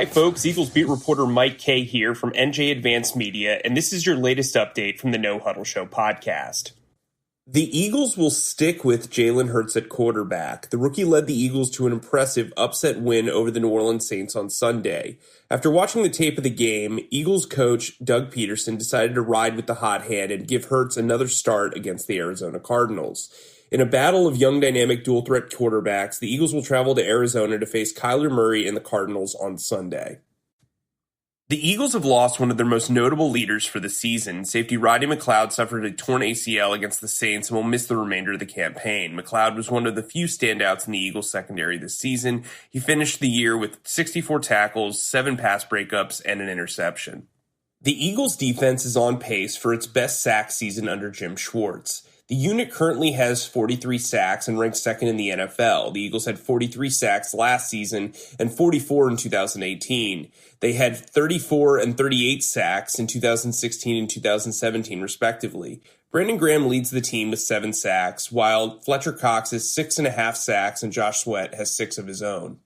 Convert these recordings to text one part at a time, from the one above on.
Hi, folks. Eagles beat reporter Mike Kay here from NJ Advanced Media, and this is your latest update from the No Huddle Show podcast. The Eagles will stick with Jalen Hurts at quarterback. The rookie led the Eagles to an impressive upset win over the New Orleans Saints on Sunday. After watching the tape of the game, Eagles coach Doug Peterson decided to ride with the hot hand and give Hurts another start against the Arizona Cardinals. In a battle of young dynamic dual-threat quarterbacks, the Eagles will travel to Arizona to face Kyler Murray and the Cardinals on Sunday. The Eagles have lost one of their most notable leaders for the season. Safety Rodney McLeod suffered a torn ACL against the Saints and will miss the remainder of the campaign. McLeod was one of the few standouts in the Eagles secondary this season. He finished the year with 64 tackles, 7 pass breakups, and an interception. The Eagles defense is on pace for its best sack season under Jim Schwartz. The unit currently has 43 sacks and ranks second in the NFL. The Eagles had 43 sacks last season and 44 in 2018. They had 34 and 38 sacks in 2016 and 2017, respectively. Brandon Graham leads the team with 7 sacks, while Fletcher Cox has 6.5 sacks and Josh Sweat has 6 of his own.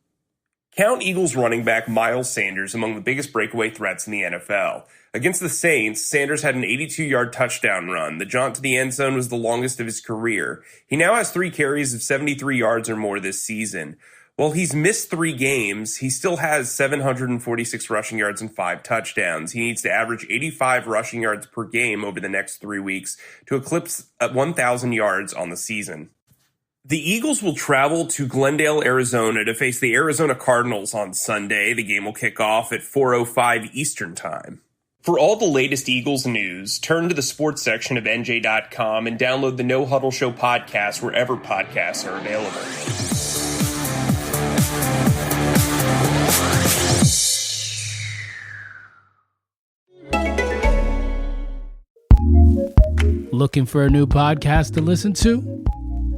Count Eagles running back Miles Sanders among the biggest breakaway threats in the NFL. Against the Saints, Sanders had an 82-yard touchdown run. The jaunt to the end zone was the longest of his career. He now has 3 carries of 73 yards or more this season. While he's missed 3 games, he still has 746 rushing yards and 5 touchdowns. He needs to average 85 rushing yards per game over the next 3 weeks to eclipse 1,000 yards on the season. The Eagles will travel to Glendale, Arizona to face the Arizona Cardinals on Sunday. The game will kick off at 4:05 Eastern Time. For all the latest Eagles news, turn to the sports section of NJ.com and download the No Huddle Show podcast wherever podcasts are available. Looking for a new podcast to listen to?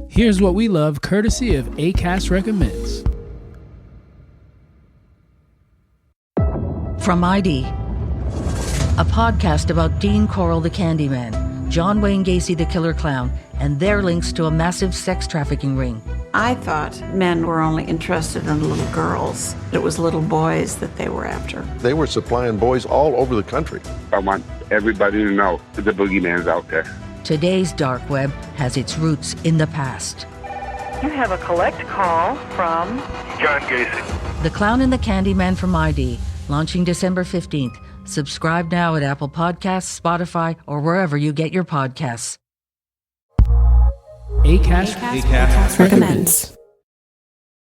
Here's what we love, courtesy of Acast Recommends. From ID, a podcast about Dean Corll the Candyman, John Wayne Gacy the Killer Clown, and their links to a massive sex trafficking ring. I thought men were only interested in little girls. It was little boys that they were after. They were supplying boys all over the country. I want everybody to know that the boogeyman's out there. Today's dark web has its roots in the past. You have a collect call from John Gacy. The Clown and the Candyman from ID, launching December 15th. Subscribe now at Apple Podcasts, Spotify, or wherever you get your podcasts. Acast Recommends.